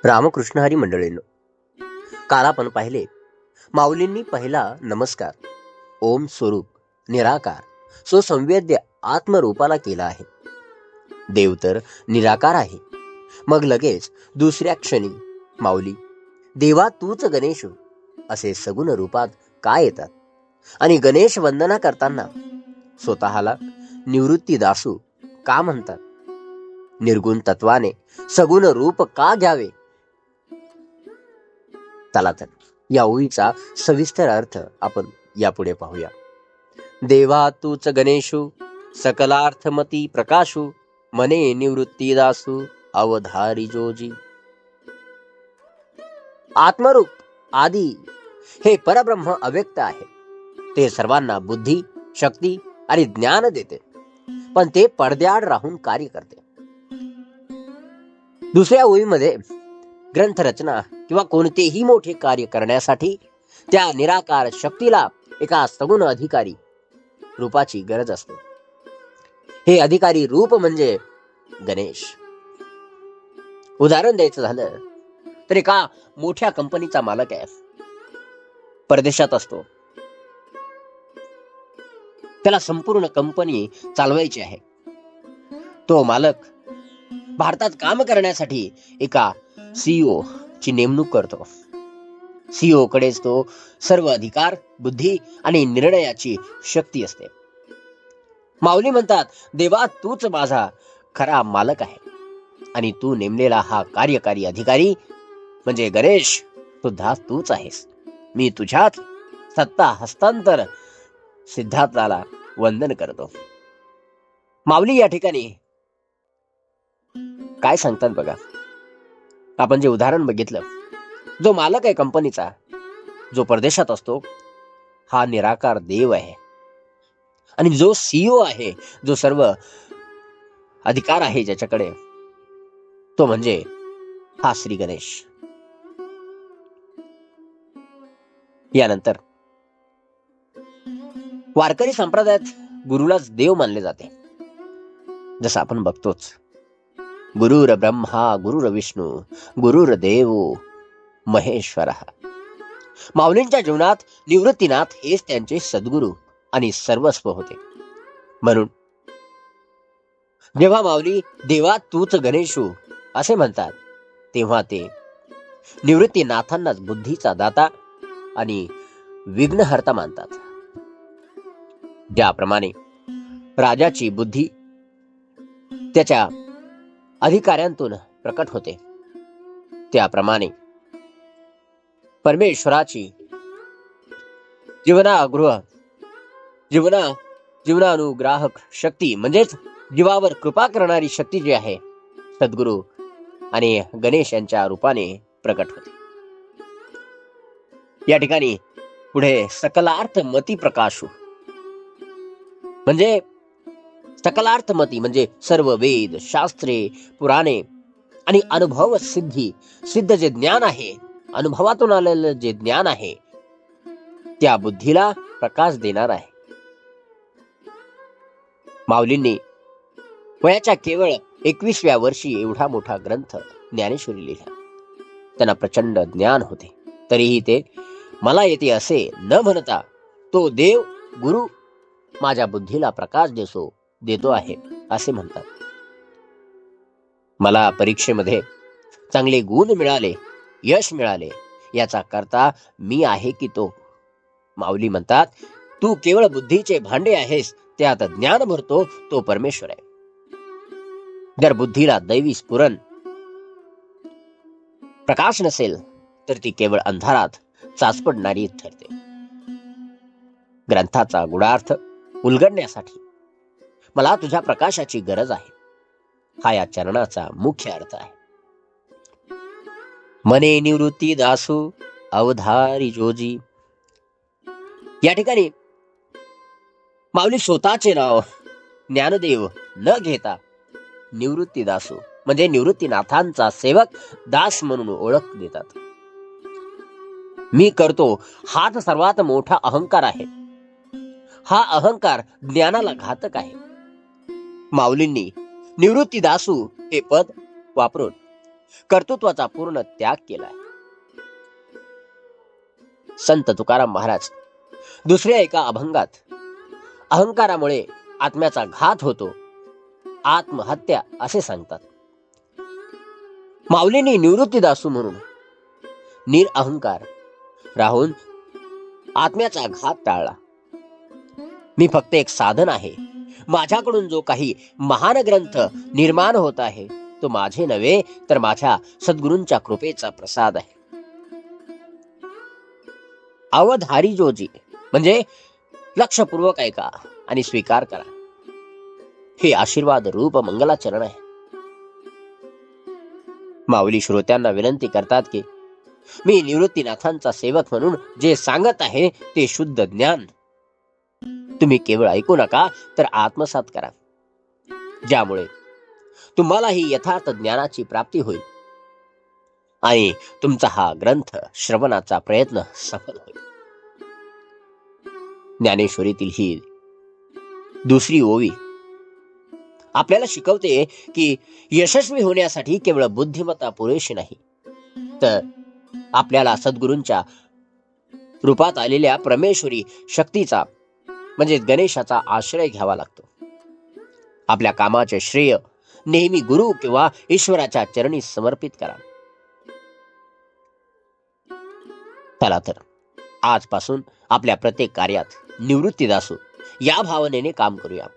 रामकृष्ण हरी मंडळींनो, काल आपण पाहिले माऊलींनी पहिला नमस्कार ओम स्वरूप निराकार सुसंवेद्य आत्मरूपाला केला आहे. देव तर निराकार आहे. मग लगेच दुसऱ्या क्षणी माऊली देवा तूच गणेश असे सगुण रूपात का येतात आणि गणेश वंदना करताना स्वतःला निवृत्ती दासू का म्हणतात? निर्गुण तत्वाने सगुण रूप का घ्यावे? चला तर या ओळीचा सविस्तर अर्थ आपण यापुढे पाहूया. देवा तूच गणेशू सकलार्थमती प्रकाशू मने निवृत्ती दासू अवधारी जोजी. आत्मरूप आदी हे परब्रह्म अव्यक्त आहे. ते सर्वांना बुद्धी, शक्ती आणि ज्ञान देते, पण ते पडद्याआड राहून कार्य करते. दुसऱ्या ओळीमध्ये ग्रंथरचना किंवा कोणतेही मोठे कार्य करण्यासाठी त्या निराकार शक्तीला एका सगुण अधिकारी रूपाची गरज असते. हे अधिकारी रूप म्हणजे गणेश. उदाहरण द्यायचं झालं तर एका मोठ्या कंपनीचा मालक आहे. परदेशात असतो. त्याला संपूर्ण कंपनी चालवायची आहे. तो मालक भारतात काम करण्यासाठी एका सीईओ ची नेमणूक करतो. सीईओ कडेच तो सर्व अधिकार, बुद्धी आणि निर्णयाची शक्ती असते. माऊली म्हणतात, देवा तूच माझा खरा मालक आहे आणि तू नेमलेला हा कार्यकारी अधिकारी म्हणजे गणेश सुद्धा तूच आहेस. मी तुझ्यात सत्ता हस्तांतर सिद्धार्थाला वंदन करतो. माऊली या ठिकाणी काय सांगतात बघा. आपण जे उदाहरण बघितलं, जो मालक आहे कंपनीचा, जो परदेशात असतो, हा निराकार देव आहे. आणि जो सीईओ आहे, जो सर्व अधिकार आहे ज्याच्याकडे, तो म्हणजे हा श्री गणेश. यानंतर वारकरी संप्रदायात गुरुलाच देव मानले जाते. जसं आपण बघतोच, गुरुर ब्रह्मा गुरुर विष्णू गुरुर्देव महेश्वर. माऊलींच्या जीवनात निवृत्तीनाथ हेच त्यांचे सद्गुरू आणि सर्वस्व होते. म्हणून जेव्हा माऊली देवा तूच गणेशू असे म्हणतात, तेव्हा ते निवृत्तीनाथांनाच बुद्धीचा दाता आणि विघ्नहर्ता मानतात. ज्याप्रमाणे राजाची बुद्धी त्याच्या अधिकाऱ्यांतून प्रकट होते, त्याप्रमाणे परमेश्वराची जीवनानुग्राहक शक्ती म्हणजेच जीवावर कृपा करणारी शक्ती जी आहे, सद्गुरू आणि गणेश यांच्या रूपाने प्रकट होते. या ठिकाणी पुढे सकलार्थमती प्रकाशू म्हणजे सकलार्थमती म्हणजे सर्व वेद, शास्त्रे, पुराणे आणि अनुभव सिद्ध जे ज्ञान आहे, अनुभवातून आलेलं जे ज्ञान आहे, त्या बुद्धीला प्रकाश देणार आहे. माऊलींनी वयाच्या केवळ 21व्या वर्षी एवढा मोठा ग्रंथ ज्ञानेश्वरी लिहिला. त्यांना प्रचंड ज्ञान होते, तरीही ते मला येते असे न म्हणता तो देव गुरु माझ्या बुद्धीला प्रकाश देतो आहे असे म्हणतात. मला परीक्षेमध्ये चांगले गुण मिळाले, यश मिळाले, याचा करता मी आहे की तो? माऊली म्हणतात, तू केवळ बुद्धीचे भांडे आहेस, त्यात ज्ञान भरतो तो परमेश्वर आहे. जर बुद्धीला दैवी स्फुरण प्रकाश नसेल तर ती केवळ अंधारात चाचपडणारी ठरते. ग्रंथाचा गुढार्थ उलगडण्यासाठी मला तुझ्या प्रकाशाची गरज आहे, हा या चरणाचा मुख्य अर्थ आहे. मने निवृत्ती दासू अवधारी जोजी. या ठिकाणी माऊली स्वतःचे नाव ज्ञानदेव न घेता निवृत्ती दासू म्हणजे निवृत्तीनाथांचा सेवक, दास म्हणून ओळख देतात. मी करतो हाच सर्वात मोठा अहंकार आहे. हा अहंकार ज्ञानाला घातक आहे. माऊलींनी निवृत्ती दासू हे पद वापरून कर्तृत्वाचा पूर्ण त्याग केलाय. संत तुकाराम महाराज दुसऱ्या एका अभंगात अहंकारामुळे आत्म्याचा घात होतो, आत्महत्या असे सांगतात. माऊलींनी निवृत्तीदासू म्हणून निरअहंकार राहून आत्म्याचा घात टाळला. मी फक्त एक साधन आहे. माझ्याकडून जो काही महान ग्रंथ निर्माण होत आहे तो माझे नव्हे तर माझ्या सद्गुरूंच्या कृपेचा प्रसाद आहे. अवधारी जोजी म्हणजे लक्षपूर्वक ऐका आणि स्वीकार करा. हे आशीर्वाद रूप मंगलाचरण आहे. माऊली श्रोत्यांना विनंती करतात की मी निवृत्तीनाथांचा सेवक म्हणून जे सांगत आहे ते शुद्ध ज्ञान तुम्ही केवळ ऐकू नका तर आत्मसात करा, ज्यामुळे तुम्हाला ही यथार्थ ज्ञानाची प्राप्ती होईल आणि तुमचा हा ग्रंथ श्रवणाचा प्रयत्न सफल होईल. ज्ञानेश्वरीतील ही दुसरी ओवी आपल्याला शिकवते की यशस्वी होण्यासाठी केवळ बुद्धिमत्ता पुरेशी नाही, तर आपल्याला सद्गुरूंच्या रूपात आलेल्या परमेश्वरी शक्तीचा म्हणजे गणेशाचा आश्रय घ्यावा लागतो. आपल्या कामाचे श्रेय नेहमी गुरु किंवा ईश्वराच्या चरणी समर्पित करा. चला तर आजपासून आपल्या प्रत्येक कार्यात निवृत्तीदासू या भावनेने काम करूया.